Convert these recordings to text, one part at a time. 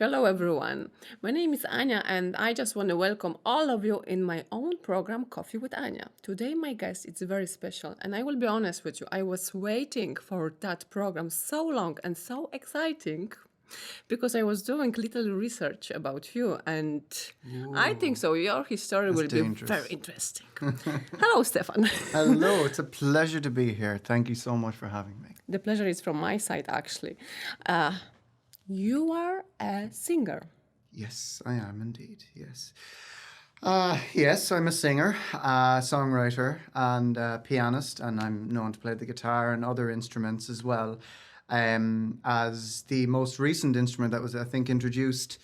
Hello, everyone. My name is Ania, and I just want to welcome all of you in my own program, Coffee with Ania. Today, my guest is very special, and I will be honest with you, I was waiting for that program so long and so exciting because I was doing little research about you, and I think so. Your history will dangerous. be very interesting. Hello, Stefan. Hello, it's a pleasure to be here. Thank you so much for having me. The pleasure is from my side, actually. You are a singer. Yes, I am indeed. Yes. Yes, I'm a singer, songwriter, and pianist, and I'm known to play the guitar and other instruments as well. As the most recent instrument that was, I think, introduced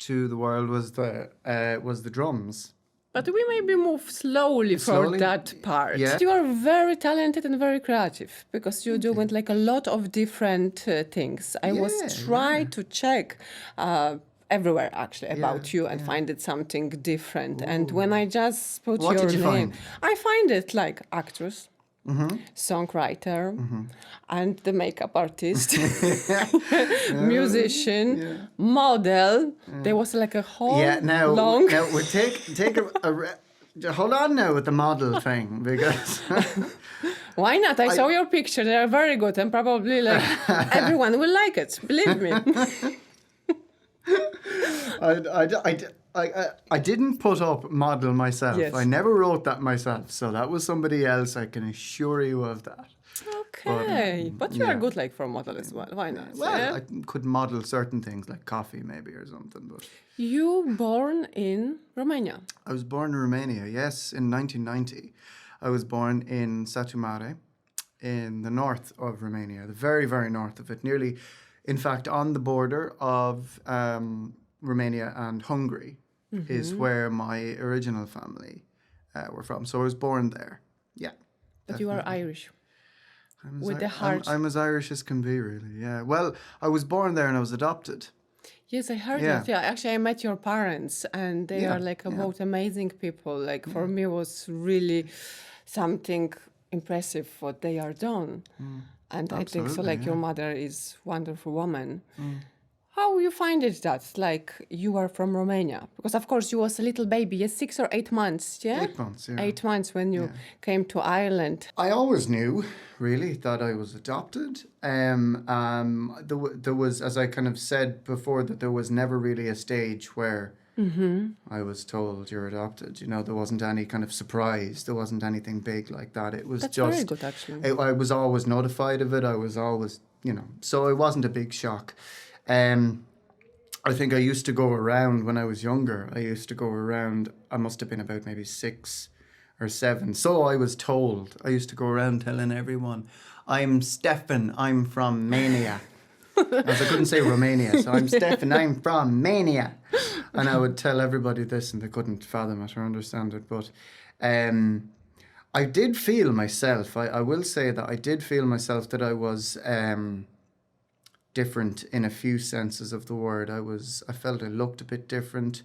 to the world was the drums. But we maybe move slowly for that part. Yeah. You are very talented and very creative because you do like a lot of different things. I was trying to check everywhere actually about you and find it something different. And when I just put What your did you name, find? I find it like actress. Songwriter and the makeup artist, musician, model. There was like a whole long. Now we take hold on now with the model thing because Why not? I saw your picture. They are very good, and probably like everyone will like it. Believe me. I didn't put up model myself. Yes. I never wrote that myself, so that was somebody else. I can assure you of that. Okay, but you are good like for model as well. Why not? Well, yeah? I could model certain things like coffee maybe or something, but You born in Romania. I was born in Romania, yes, in 1990. I was born in Satu Mare in the north of Romania, the very, very north of it, nearly, in fact, on the border of Romania and Hungary is where my original family were from. So I was born there, yeah. But you are Irish. I'm With the heart. I'm as Irish as can be, really, yeah. Well, I was born there and I was adopted. Yes, I heard Yeah. that. Yeah, actually, I met your parents, and they are like both amazing people. Like for me, it was really something impressive what they are done, and I think so. Absolutely, Like your mother is wonderful woman. How you find it that like you are from Romania? Because of course you was a little baby, yes, 6 or 8 months, yeah. 8 months, yeah. 8 months when you came to Ireland. I always knew, really, that I was adopted. There was, as I kind of said before, that there was never really a stage where I was told you're adopted. You know, there wasn't any kind of surprise. There wasn't anything big like that. It was That's just very good, actually. I was always notified of it. I was always, so it wasn't a big shock. I think I used to go around when I was younger. I must have been about maybe 6 or 7. So I was told. I used to go around telling everyone, I'm Stefan, I'm from Mania. As I couldn't say Romania, so I'm Stefan, I'm from Mania. And I would tell everybody this and they couldn't fathom it or understand it. But I did feel myself, I will say that I did feel myself that I was different in a few senses of the word. I felt I looked a bit different.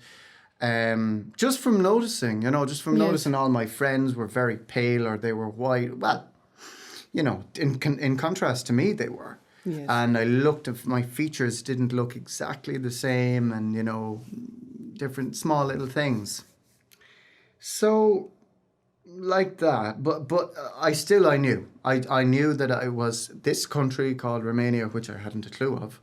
Just from noticing, noticing all my friends were very pale or they were white. Well, in contrast to me, they were. Yes. And I looked at my features didn't look exactly the same and, different small little things. So like that, but I knew. I knew that I was this country called Romania, which I hadn't a clue of.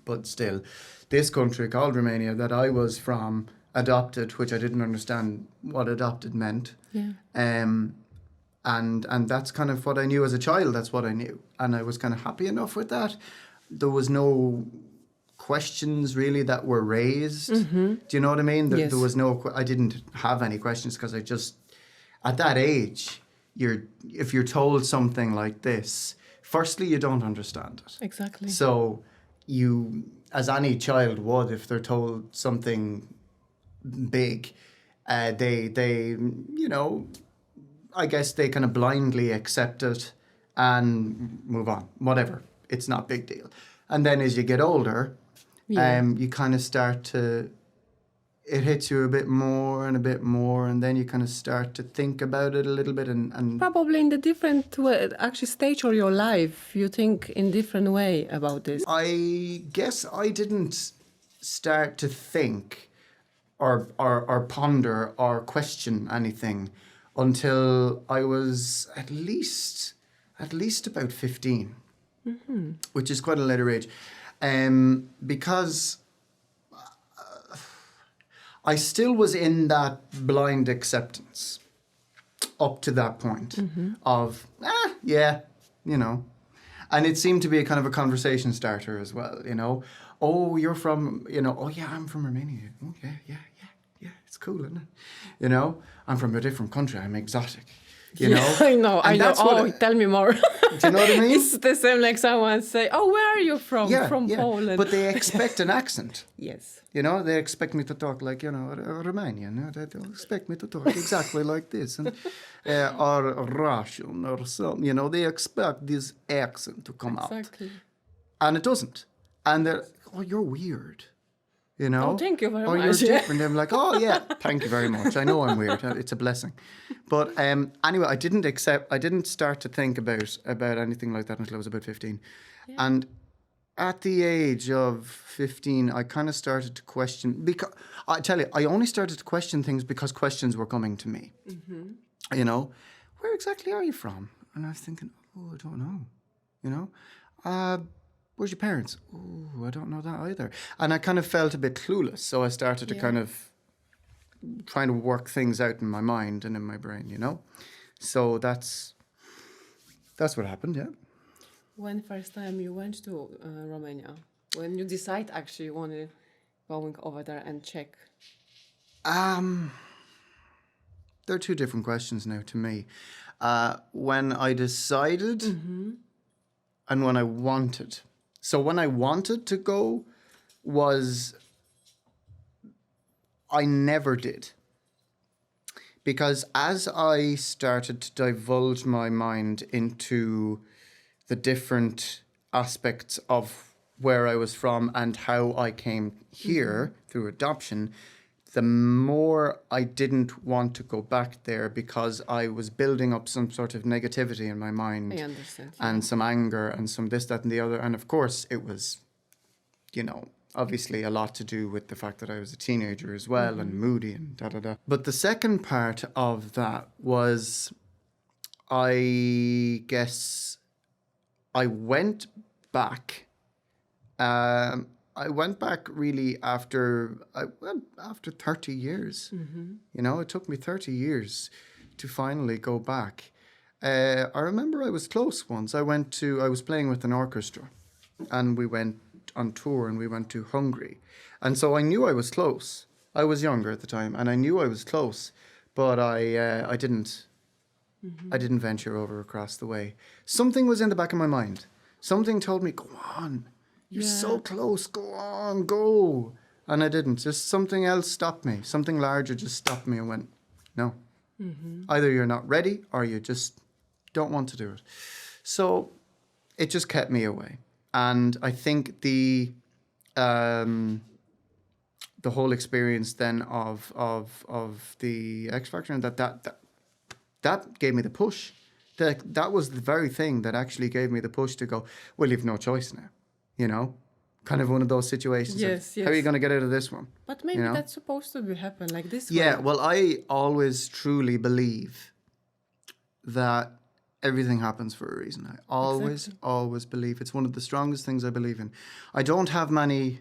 But still, this country called Romania that I was from, adopted, which I didn't understand what adopted meant. Yeah. And that's kind of what I knew as a child. That's what I knew, and I was kind of happy enough with that. There was no questions really that were raised. Do you know what I mean? Yes. There was no. I didn't have any questions because I just, at that age, if you're told something like this, firstly you don't understand it. Exactly. So you, as any child would, if they're told something big, they I guess they kind of blindly accept it and move on. Whatever, it's not a big deal. And then as you get older, you kind of start to. It hits you a bit more, and then you kind of start to think about it a little bit, and Probably in the different way, actually stage of your life, you think in different way about this. I guess I didn't start to think or ponder or question anything until I was at least about 15, which is quite a later age, because I still was in that blind acceptance up to that point of, yeah, you know. And it seemed to be a kind of a conversation starter as well, you know. Oh, you're from, you know, oh yeah, I'm from Romania. Okay, yeah, it's cool, isn't it? You know, I'm from a different country, I'm exotic. You know? I know. Oh, tell me more. Do you know what I mean? It's the same like someone say, oh, where are you from? Yeah, From Poland. But they expect an accent. Yes. You know, they expect me to talk like, you know, Romanian. You know, they expect me to talk exactly like this. And, or Russian or something. You know, they expect this accent to come out. Exactly. And it doesn't. And they're, oh, you're weird. You know? Oh, thank you very or much. You're different. I'm like, oh, yeah, thank you very much. I know I'm weird. It's a blessing. But anyway, I didn't start to think about anything like that until I was about 15. Yeah. And at the age of 15, I kind of started to question, because I tell you, I only started to question things because questions were coming to me. You know, where exactly are you from? And I was thinking, oh, I don't know. You know, where's your parents? Oh, I don't know that either. And I kind of felt a bit clueless. So I started to kind of trying to work things out in my mind and in my brain, you know? So that's what happened, yeah. When first time you went to Romania? When you decide actually you want to going over there and check? There are two different questions now to me. When I decided and when I wanted. So when I wanted to go was I never did. Because as I started to divulge my mind into the different aspects of where I was from and how I came here through adoption, the more I didn't want to go back there because I was building up some sort of negativity in my mind. I understand. And some anger and some this, that and the other. And of course it was, you know, obviously a lot to do with the fact that I was a teenager as well and moody and da-da-da. But the second part of that was, I guess, I went back. I went back really after 30 years. You know, it took me 30 years to finally go back. I remember I was close once. I was playing with an orchestra and we went on tour and we went to Hungary. And so I knew I was close. I was younger at the time and I knew I was close, but I didn't venture over across the way. Something was in the back of my mind. Something told me, go on. You're so close. Go on, go. And I didn't. Just something else stopped me. Something larger just stopped me and went, no. Either you're not ready or you just don't want to do it. So it just kept me away. And I think the whole experience then of the X Factor and that gave me the push. That was the very thing that actually gave me the push to go, well, you've no choice now. You know, kind of one of those situations. Yes. How are you going to get out of this one? But maybe that's supposed to happen like this way. Yeah, well, I always truly believe that everything happens for a reason. I always believe. It's one of the strongest things I believe in. I don't have many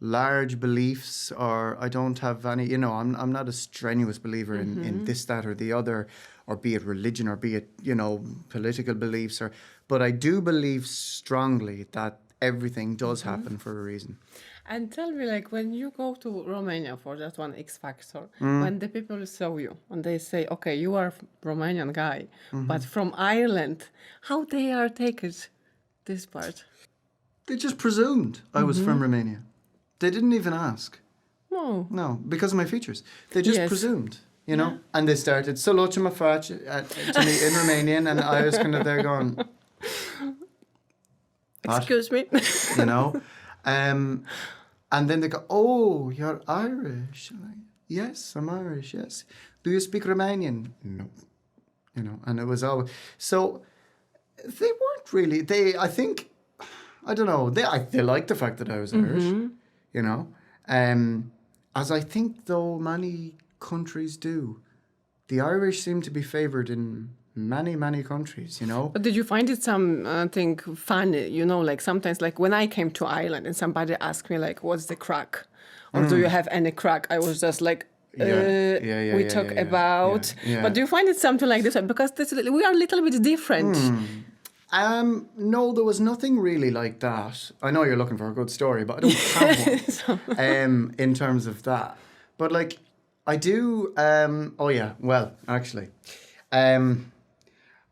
large beliefs or I don't have any, you know, I'm not a strenuous believer in this, that or the other, or be it religion or be it, you know, political beliefs, but I do believe strongly that everything does happen for a reason. And tell me, like, when you go to Romania for that one X Factor, when the people saw you and they say, okay, you are Romanian guy, but from Ireland, how they are taking this part? They just presumed I was from Romania. They didn't even ask. No. No, because of my features. They just presumed, you know? And they started, "Salut to me in Romanian," and I was kind of there going, excuse me. You know? And then they go, "Oh, you're Irish." I'm like, "Yes, I'm Irish, yes." "Do you speak Romanian?" "No." You know, and it was always... So they weren't really... I think, I don't know, they liked the fact that I was Irish, you know? As I think, though, many countries do. The Irish seem to be favoured in many, many countries, you know? But did you find it something funny? Like sometimes, like when I came to Ireland and somebody asked me, like, what's the crack? Or do you have any crack? I was just like, we talk about. yeah. But do you find it something like this? Because we are a little bit different. No, there was nothing really like that. I know you're looking for a good story, but I don't have one in terms of that. But like, I do. Actually, I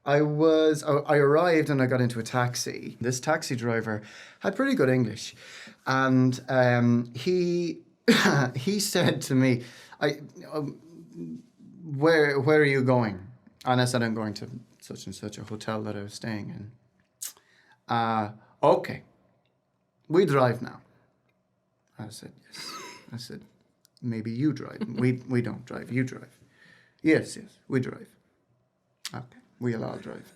arrived and I got into a taxi. This taxi driver had pretty good English, and he he said to me, where are you going? And I said, I'm going to such and such a hotel that I was staying in. Okay, we drive now. I said, yes. I said, maybe you drive. We don't drive, you drive. Yes, we drive. Okay, we'll all drive.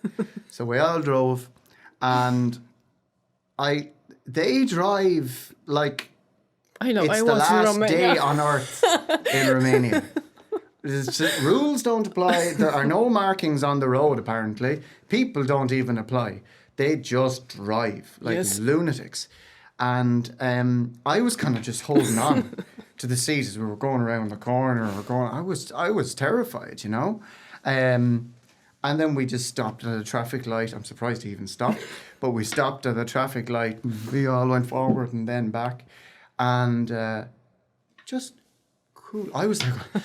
So we all drove, and they drive like I know, it's I the was in last Romania. day on earth in Romania. Rules don't apply. There are no markings on the road, apparently. People don't even apply. They just drive like lunatics. And I was kind of just holding on to the seat as we were going around the corner. I was terrified, you know. And then we just stopped at a traffic light. I'm surprised he even stopped. But we stopped at a traffic light. We all went forward and then back. And just cool. I was like...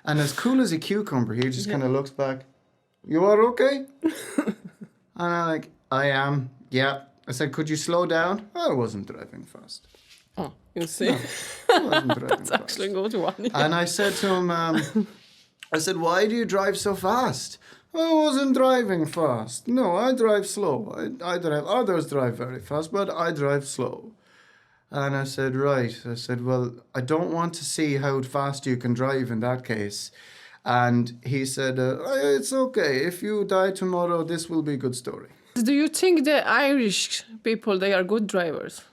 And as cool as a cucumber, he just kind of looks back. You are okay? And I'm like, I am. Yeah. I said, could you slow down? I wasn't driving fast. Oh, you see. No, I wasn't driving That's fast. actually a good one. Yeah. And I said to him, I said, why do you drive so fast? I wasn't driving fast. No, I drive slow. I drive. Others drive very fast, but I drive slow. And I said, right. I said, well, I don't want to see how fast you can drive in that case. And he said, it's okay. If you die tomorrow, this will be a good story. Do you think the Irish people, they are good drivers?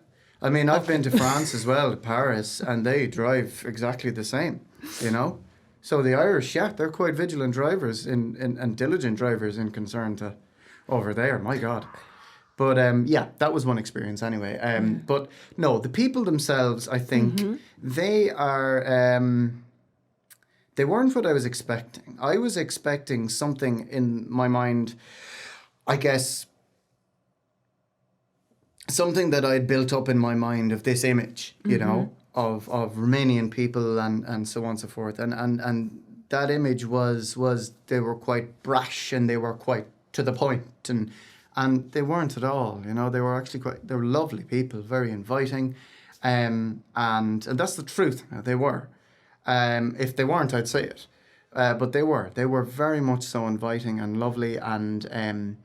I mean, I've been to France as well, Paris, and they drive exactly the same, you know? So the Irish, yeah, they're quite vigilant drivers and diligent drivers in concern to over there, my God. But that was one experience anyway. But no, the people themselves, I think, they are... they weren't what I was expecting. I was expecting something in my mind, I guess, something that I'd built up in my mind of this image, you know, of Romanian people and so on and so forth. And that image was they were quite brash and they were quite to the point and they weren't at all, you know. They were actually they were lovely people, very inviting, and that's the truth. They were. If they weren't, I'd say it. But they were. They were very much so inviting and lovely, and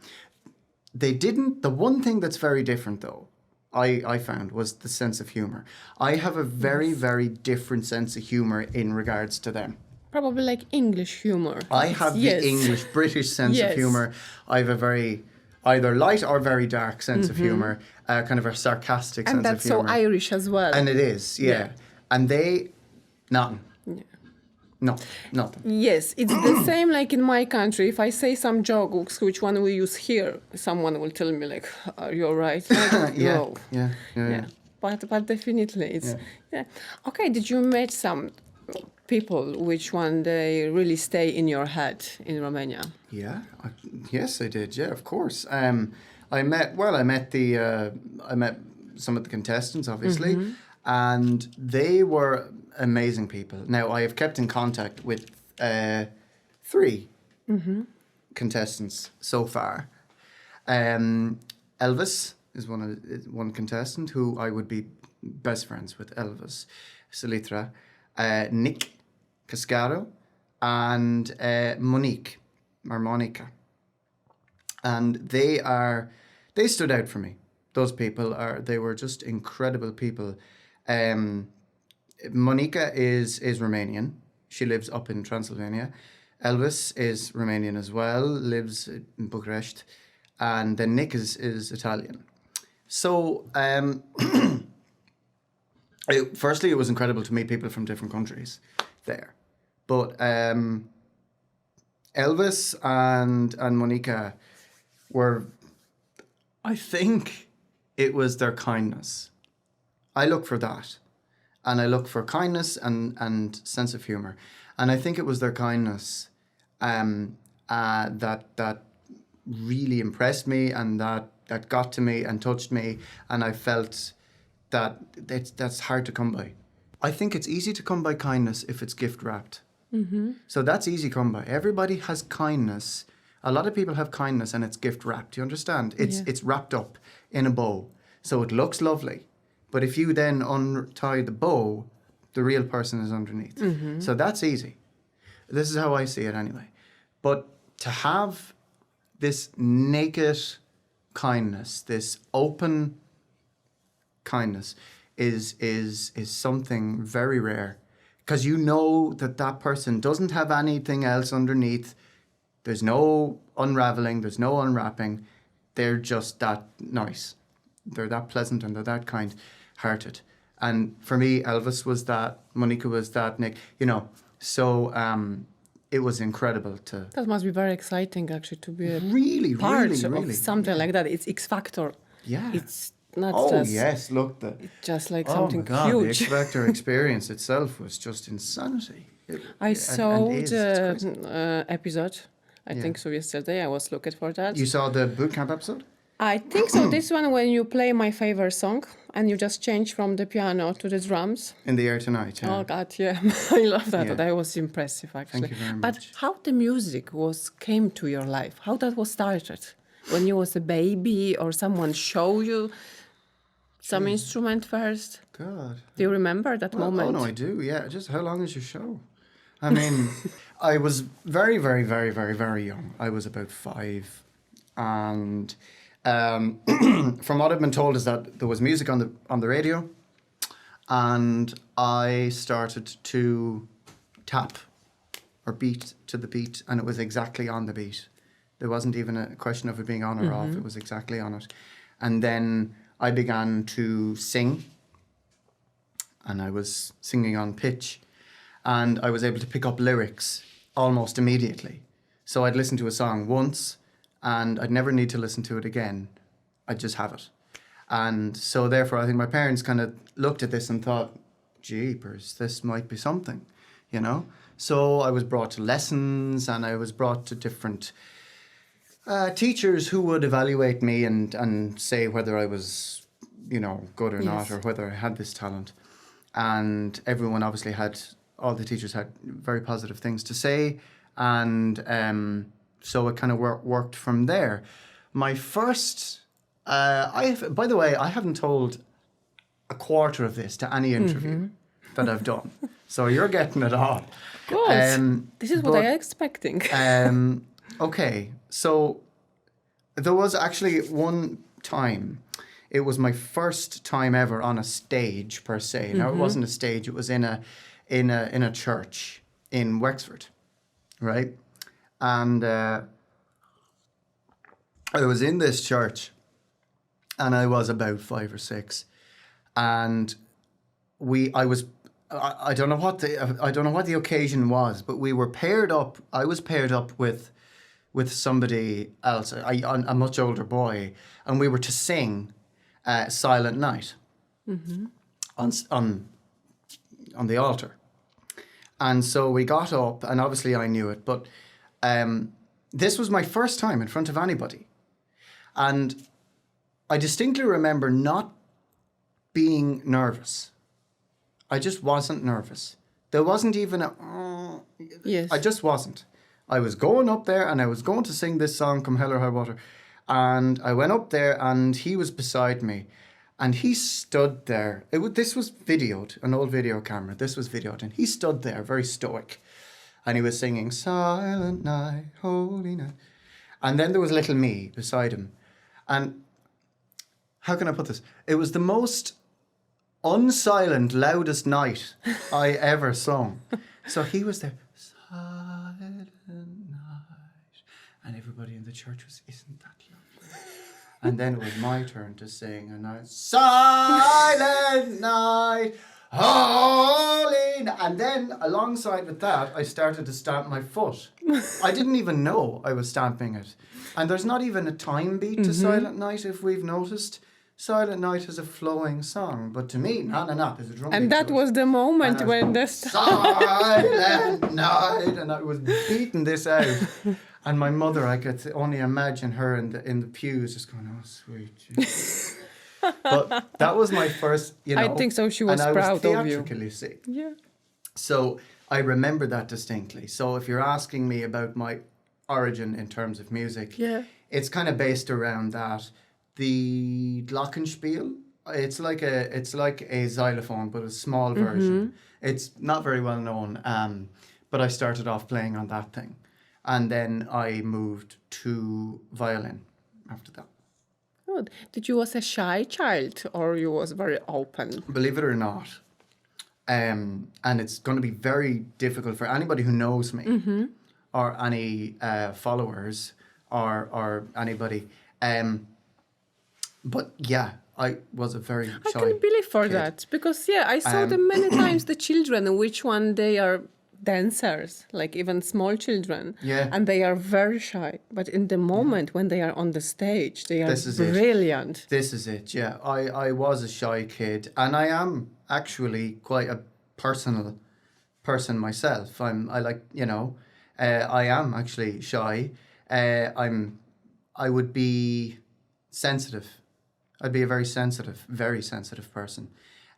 they didn't. The one thing that's very different, though, I found was the sense of humor. I have a very, very different sense of humor in regards to them. Probably like English humor. I have the English, British sense of humor. I have a very either light or very dark sense of humor, kind of a sarcastic sense of humor. And that's so Irish as well. And it is, yeah. And they, nothing. Yeah. No, nothing. Yes, it's the same like in my country. If I say some jokes, which one we use here, someone will tell me like, "Are you alright?" Like, no. Yeah. But definitely it's Okay, did you meet some people which one they really stay in your head in Romania? Yeah, yes, I did. Yeah, of course. I met some of the contestants, obviously, and they were amazing people. Now, I have kept in contact with 3 contestants so far. Elvis is one contestant who I would be best friends with. Elvis, Salitra, Nick Cascaro, and Monique, or Monica. And they stood out for me. Those people they were just incredible people. Monica is Romanian. She lives up in Transylvania. Elvis is Romanian as well, lives in Bucharest. And then Nick is Italian. So Firstly, it was incredible to meet people from different countries there. But Elvis and Monica were, I think it was their kindness. I look for that. And I look for kindness and sense of humour. And I think it was their kindness that really impressed me and that got to me and touched me. And I felt that that's hard to come by. I think it's easy to come by kindness if it's gift wrapped. Mm-hmm. So that's easy to come by. Everybody has kindness. A lot of people have kindness and it's gift wrapped. You understand? It's wrapped up in a bow. So it looks lovely. But if you then untie the bow, the real person is underneath. Mm-hmm. So that's easy. This is how I see it anyway. But to have this naked kindness, this open kindness is something very rare. Because you know that person doesn't have anything else underneath. There's no unraveling, there's no unwrapping. They're just that nice. They're that pleasant and they're that kind-hearted. And for me, Elvis was that, Monica was that, Nick, So it was incredible to... That must be very exciting, actually, to be a really of something like that. It's X Factor. Yeah. It's not just... Oh, yes, look. It's just like oh something my God, huge. The X Factor experience itself was just insanity. I saw the episode. I think so yesterday. I was looking for that. You saw the boot camp episode? I think so. This one, when you play my favorite song and you just change from the piano to the drums. In the Air Tonight, yeah. Oh, God, yeah. I love that. Yeah. That was impressive, actually. Thank you very much. But how the music came to your life? How that was started? When you was a baby or someone show you some instrument first? God. Do you remember that moment? Oh, no, I do, yeah. Just how long is your show? I mean, I was very, very, very, very, very young. I was about 5. And... from what I've been told is that there was music on the radio, and I started to tap or beat to the beat, and it was exactly on the beat. There wasn't even a question of it being on or off. It was exactly on it. And then I began to sing, and I was singing on pitch, and I was able to pick up lyrics almost immediately. So I'd listen to a song once, and I'd never need to listen to it again. I'd just have it. And so therefore, I think my parents kind of looked at this and thought, jeepers, this might be something, So I was brought to lessons, and I was brought to different teachers who would evaluate me and say whether I was, good or not, or whether I had this talent. And everyone obviously all the teachers had very positive things to say. And so it kind of worked from there. My first, by the way, I haven't told a quarter of this to any interview that I've done. So you're getting it all. Good. This is what I'm expecting. Okay, so there was actually one time, it was my first time ever on a stage per se. Now it wasn't a stage, it was in a church in Wexford, right? And I was in this church, and I was about 5 or 6, and I don't know what the occasion was, but we were paired up. I was paired up with somebody else, a much older boy, and we were to sing "Silent Night" on the altar. And so we got up, and obviously I knew it, but this was my first time in front of anybody. And I distinctly remember not being nervous. I just wasn't nervous. There wasn't even Yes. I just wasn't. I was going up there, and I was going to sing this song, Come Hell or High Water. And I went up there, and he was beside me. And he stood there. This was videoed, an old video camera. This was videoed. And he stood there, very stoic. And he was singing, Silent Night, Holy Night. And then there was little me beside him. And how can I put this? It was the most unsilent, loudest night I ever sung. So he was there, Silent Night. And everybody in the church was, isn't that lovely? And then it was my turn to sing, and I, Silent Night, holy. And then alongside with that, I started to stamp my foot. I didn't even know I was stamping it. And there's not even a time beat to Silent Night, if we've noticed. Silent Night is a flowing song, but to me, there's a drum beat And that to it. was the moment And I when the Silent Night, and I was beating this out. And my mother, I could only imagine her in the pews just going, "Oh, sweet Jesus." But that was my first, I think so. She was and I proud was of you. theatrical, you see. Yeah. So I remember that distinctly. So if you're asking me about my origin in terms of music, Yeah. it's kind of based around that. The glockenspiel, it's like a xylophone, but a small version. It's not very well known, but I started off playing on that thing. And then I moved to violin after that. Good. Did you was a shy child or you was very open? Believe it or not, and it's going to be very difficult for anybody who knows me or any followers or anybody. But yeah, I was a very shy I can believe for kid. that because I saw them many times the children which one they are dancers like even small children and they are very shy but in the moment when they are on the stage they are This is it. brilliant. This is it, yeah. I was a shy kid, and I am actually quite a personal person myself. I like, I am actually shy. I would be sensitive. I'd be a very sensitive person.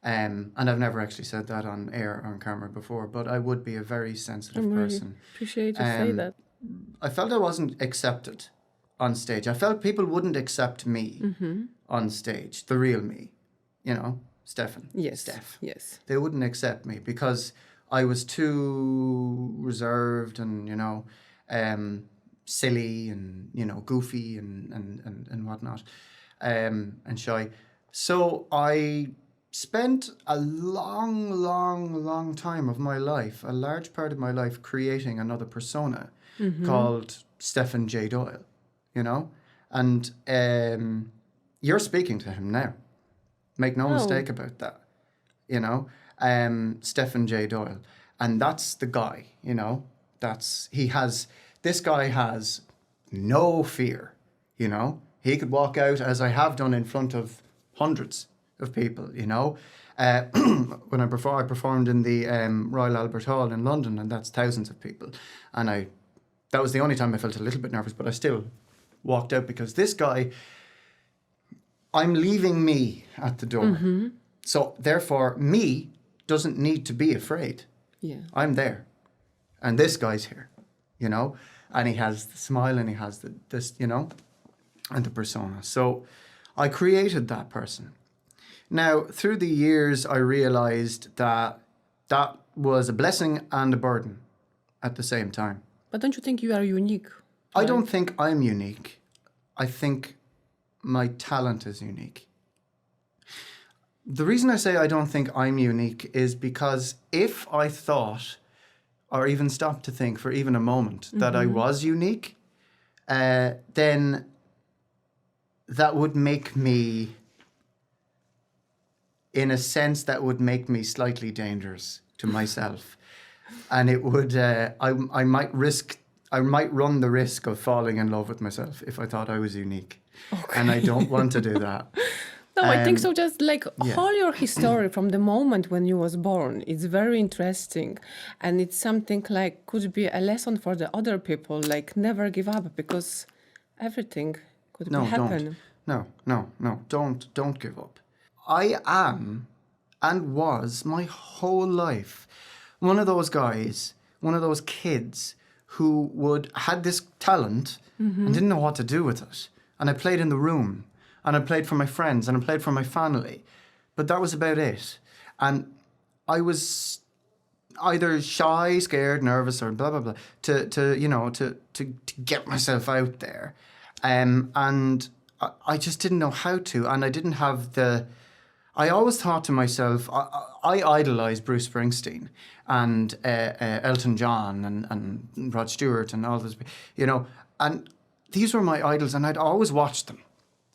And I've never actually said that on air or on camera before, but I would be a very sensitive person. Appreciate you say that. I felt I wasn't accepted on stage. I felt people wouldn't accept me on stage, the real me, Stefan. Yes. Steph. Yes. They wouldn't accept me because I was too reserved and, silly and, goofy and whatnot, and shy. So I spent a long time of my life, a large part of my life, creating another persona called Stefan J Doyle, and you're speaking to him now. Make no mistake about that, Stefan J Doyle, and that's the guy, this guy has no fear, he could walk out, as I have done, in front of hundreds of people, when I performed in the Royal Albert Hall in London, and that's thousands of people, and that was the only time I felt a little bit nervous, but I still walked out because this guy, I'm leaving me at the door, so therefore me doesn't need to be afraid. Yeah, I'm there, and this guy's here, and he has the smile and he has this, and the persona. So I created that person. Now, through the years, I realized that was a blessing and a burden at the same time. but don't you think you are unique? I don't think I'm unique. I think my talent is unique. The reason I say I don't think I'm unique is because if I thought, or even stopped to think for even a moment, that I was unique, then that would make me, in a sense, that would make me slightly dangerous to myself. And it would, I might run the risk of falling in love with myself if I thought I was unique. Okay. And I don't want to do that. No, I think so. Just like all your history from the moment when you was born, it's very interesting, and it's something like could be a lesson for the other people. Like never give up because everything could happen. No, don't give up. I am and was my whole life one of those guys, one of those kids who had this talent and didn't know what to do with it. And I played in the room, and I played for my friends, and I played for my family, but that was about it. And I was either shy, scared, nervous, or blah blah blah to get myself out there, and I just didn't know how to, and I didn't have the. I always thought to myself, I idolized Bruce Springsteen and Elton John and Rod Stewart and all those, and these were my idols, and I'd always watched them,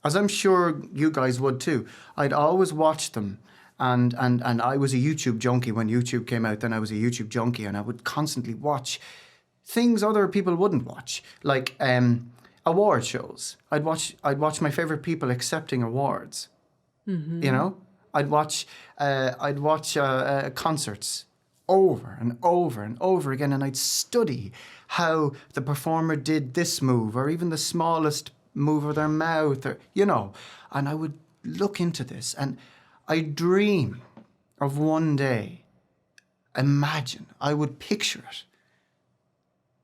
as I'm sure you guys would too. I'd always watch them, And I was a YouTube junkie when YouTube came out. Then I was a YouTube junkie, and I would constantly watch things other people wouldn't watch, like award shows. I'd watch my favorite people accepting awards. You know, I'd watch concerts over and over and over again, and I'd study how the performer did this move, or even the smallest move of their mouth, or and I would look into this, and I dream of one day. Imagine, I would picture it,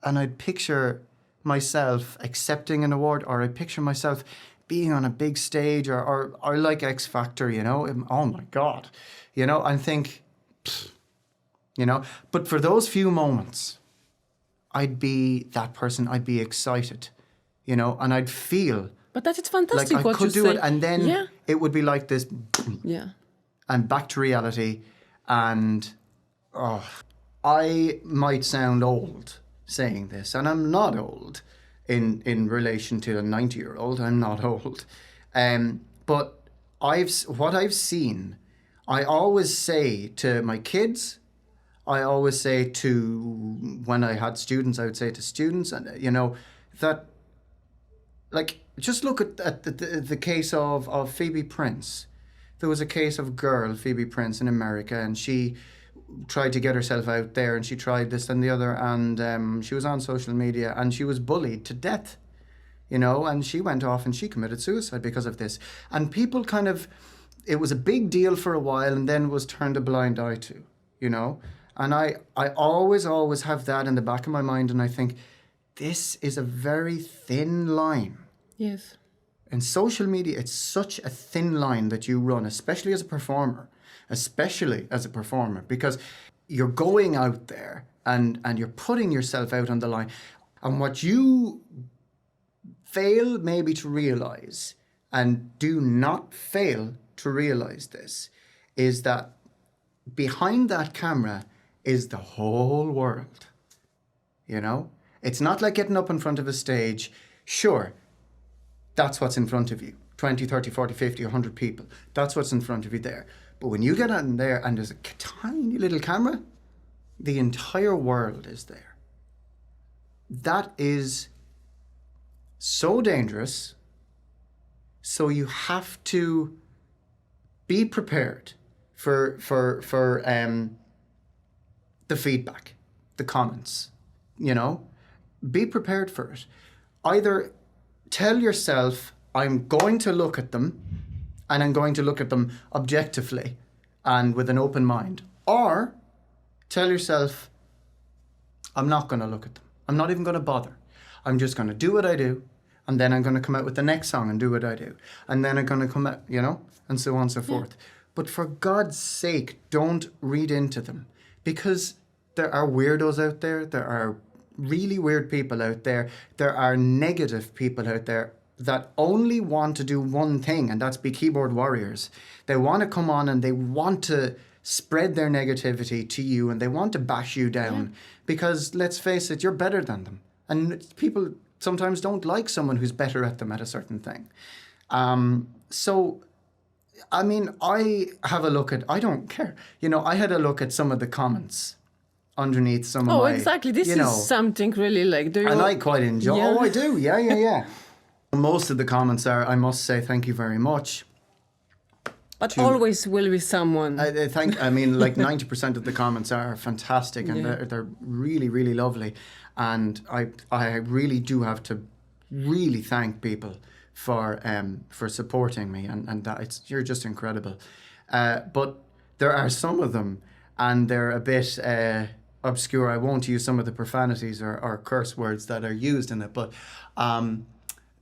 and I'd picture myself accepting an award, or I'd picture myself being on a big stage, or like X Factor, oh my God, and think, but for those few moments, I'd be that person, I'd be excited, and I'd feel But that is fantastic like I what could you do say. it, and then it would be like this, Yeah. and back to reality, and I might sound old saying this, and I'm not old in relation to a 90-year-old. I'm not old. But what I've seen, I always say to my kids, I always say to, when I had students, I would say to students, and that, like, just look at the case of Phoebe Prince. There was a case of a girl, Phoebe Prince, in America, and she tried to get herself out there, and she tried this and the other, and she was on social media, and she was bullied to death, and she went off and she committed suicide because of this. And people it was a big deal for a while, and then was turned a blind eye to, and I always have that in the back of my mind, and I think, this is a very thin line. Yes. In social media, it's such a thin line that you run, especially as a performer, because you're going out there and you're putting yourself out on the line. And what you fail maybe to realize, and do not fail to realize this, is that behind that camera is the whole world. It's not like getting up in front of a stage. Sure, that's what's in front of you. 20, 30, 40, 50, 100 people. That's what's in front of you there. But when you get on there and there's a tiny little camera, the entire world is there. That is so dangerous. So you have to be prepared for the feedback, the comments, Be prepared for it. Either tell yourself, I'm going to look at them, and I'm going to look at them objectively and with an open mind. Or tell yourself, I'm not going to look at them. I'm not even going to bother. I'm just going to do what I do, and then I'm going to come out with the next song and do what I do. And then I'm going to come out, and so on and so forth. But for God's sake, don't read into them, because there are weirdos out there. There are really weird people out there. There are negative people out there that only want to do one thing, and that's be keyboard warriors. They want to come on and they want to spread their negativity to you, and they want to bash you down because, let's face it, you're better than them. And people sometimes don't like someone who's better at them at a certain thing. So, I mean, I don't care. I had a look at some of the comments underneath some of my... Oh, exactly. This is something really like... And I quite enjoy... Yeah. Oh, I do. Yeah. Most of the comments are, I must say, thank you very much. But always will be someone. Like 90% of the comments are fantastic, and they're really, really lovely. And I really do have to really thank people for supporting me, and that you're just incredible. But there are some of them, and they're a bit obscure. I won't use some of the profanities or curse words that are used in it, but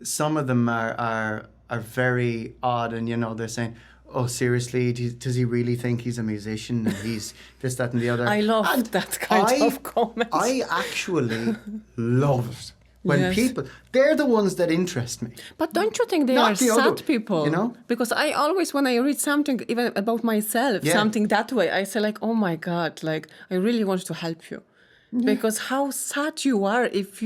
some of them are very odd, and they're saying, oh, seriously, does he really think he's a musician and he's this, that and the other? I love that kind of comment. I actually love it. When people, they're the ones that interest me. But don't you think they are sad people? Because I always, when I read something, even about myself, something that way, I say like, oh my God, like, I really want to help you. Because how sad you are if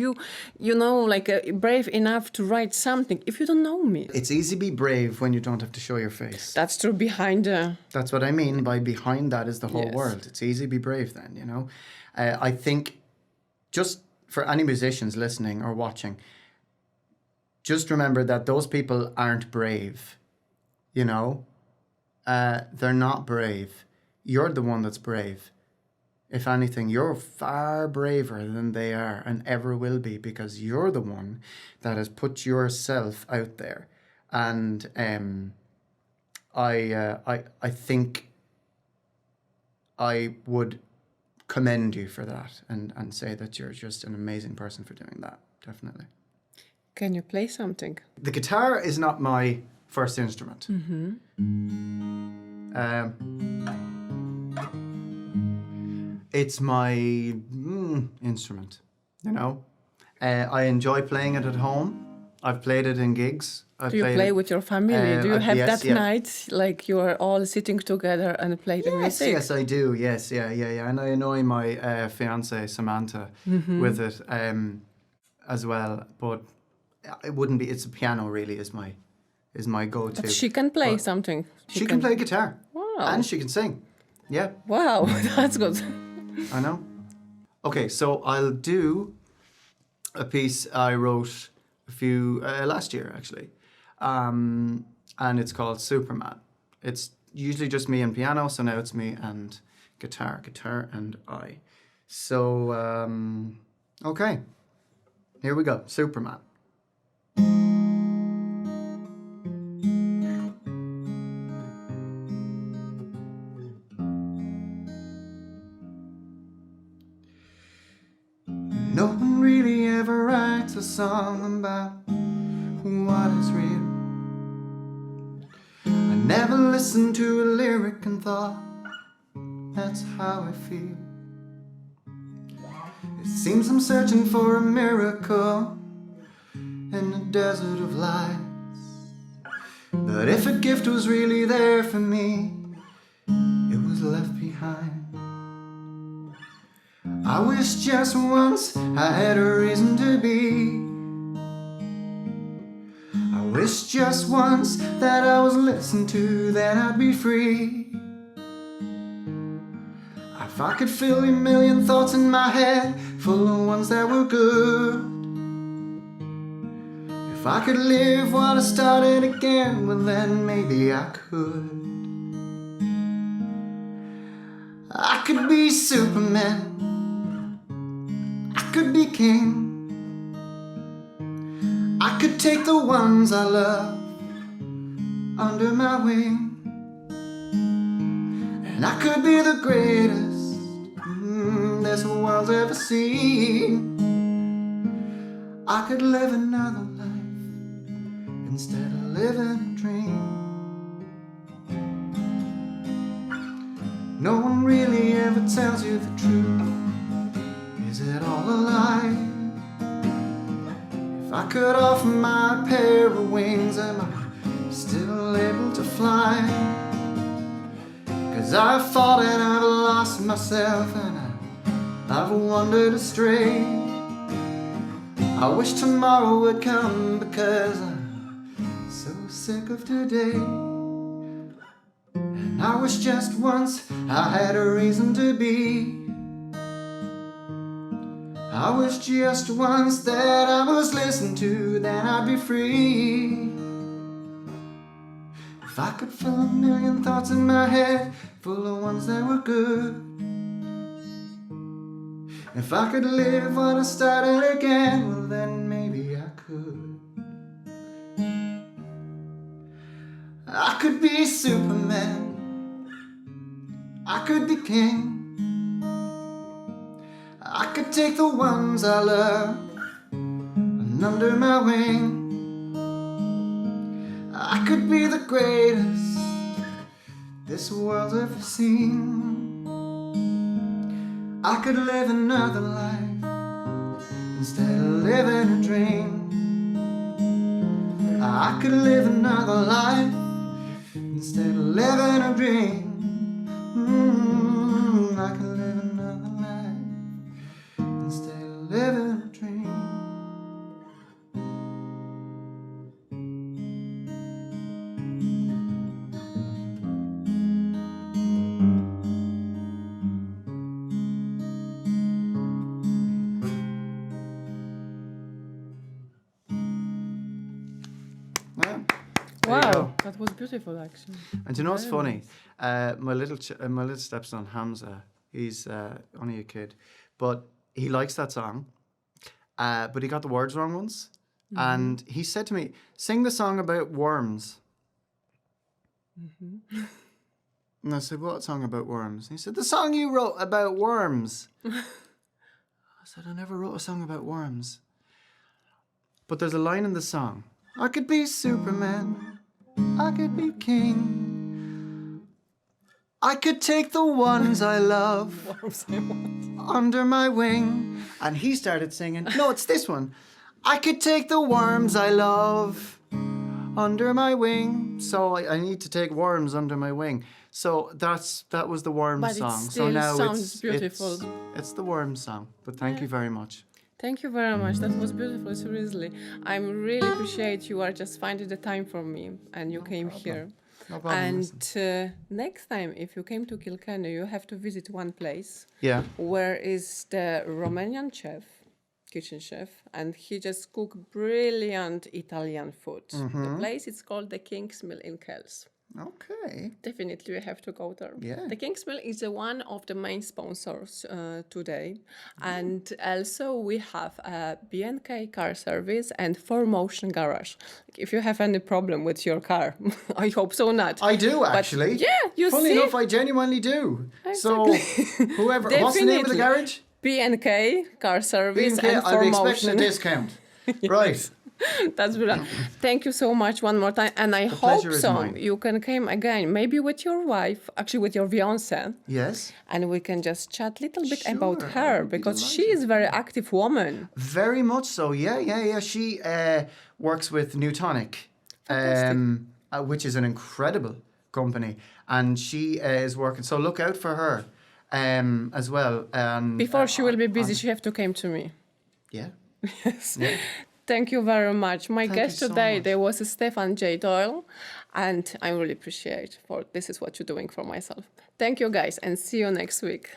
brave enough to write something if you don't know me. It's easy to be brave when you don't have to show your face. That's true. That's what I mean by behind that is the whole Yes. world. It's easy to be brave then, you know. I think just for any musicians listening or watching, just remember that those people aren't brave, you know. They're not brave. You're the one that's brave. If anything, you're far braver than they are and ever will be because you're the one that has put yourself out there. And I think I would commend you for that and say that you're just an amazing person for doing that, definitely. Can you play something? The guitar is not my first instrument. It's my instrument, you know. I enjoy playing it at home. I've played it in gigs. Do you play with your family? Do you have yes, that yeah. night, like you are all sitting together and play the music? Yes, I do. Yes, yeah. And I annoy my fiance Samantha with it as well. But it wouldn't be. It's a piano really is my go-to. But she can play something. She can play guitar. Wow. And she can sing. Yeah. Wow, that's good. I know. Okay, so I'll do a piece I wrote last year actually, and it's called Superman. It's usually just me and piano, so now it's me and guitar and I. So okay, here we go. Superman. No one really ever writes a song about what is real. I never listened to a lyric and thought, that's how I feel. It seems I'm searching for a miracle in a desert of lies. But if a gift was really there for me, it was left behind. I wish just once I had a reason to be. I wish just once that I was listened to, then I'd be free. If I could fill a million thoughts in my head, full of ones that were good. If I could live while I started again, well then maybe I could. I could be Superman, I could be king. I could take the ones I love under my wing. And I could be the greatest this world's ever seen. I could live another life instead of living a dream. No one really ever tells you the truth. Is it all a lie? If I cut off my pair of wings, am I still able to fly? 'Cause I've fought and I've lost myself and I've wandered astray. I wish tomorrow would come because I'm so sick of today. And I wish just once I had a reason to be. I wish just once that I was listened to, then I'd be free. If I could fill a million thoughts in my head, full of ones that were good. If I could live while I started again, well then maybe I could. I could be Superman, I could be king. I could take the ones I love and under my wing. I could be the greatest this world's ever seen. I could live another life instead of living a dream. I could live another life instead of living a dream. I could live another life That was beautiful, actually. And you know what's Very funny? My little stepson Hamza, he's only a kid, but he likes that song. But he got the words wrong once, and he said to me, "Sing the song about worms." And I said, "What song about worms?" And he said, "The song you wrote about worms." I said, "I never wrote a song about worms." But there's a line in the song: "I could be Superman, I could be king, I could take the ones I love under my wing." And he started singing, no, it's this one. "I could take the worms I love under my wing." So I need to take worms under my wing. So that was the worm But it song. So still now sounds beautiful. It's the worm song. But thank you very much. Thank you very much. That was beautiful, seriously. I really appreciate you are just finding the time for me and you came here. No problem. And next time, if you came to Kilkenny, you have to visit one place. Yeah. Where is the Romanian chef, kitchen chef, and he just cook brilliant Italian food. The place is called the King's Mill in Kells. Okay. Definitely, we have to go there. Yeah. The King's Mill is one of the main sponsors today. And also we have a B&K car service and 4Motion garage. If you have any problem with your car, I hope so not. I do, actually. Yeah, you Funny see. enough, I genuinely do. So, whoever, what's the name of the Definitely. garage? B&K car service B&K, and I'll be expecting a 4Motion. discount. Right. That's brilliant. Thank you so much one more time. And I hope pleasure is so. mine. You can come again, maybe with your wife, actually with your fiancée. Yes. And we can just chat a little bit Sure, about I her would be because she delighted. is a very active woman. Very much so. Yeah. She works with Newtonic, which is an incredible company. And she is working. So look out for her as well. Before she will be busy, she have to come to me. Yeah. Yes. Yeah. Thank you very much. My Thank guest you so today, much. there was Stefan J Doyle, and I really appreciate for this is what you're doing for myself. Thank you guys, and see you next week.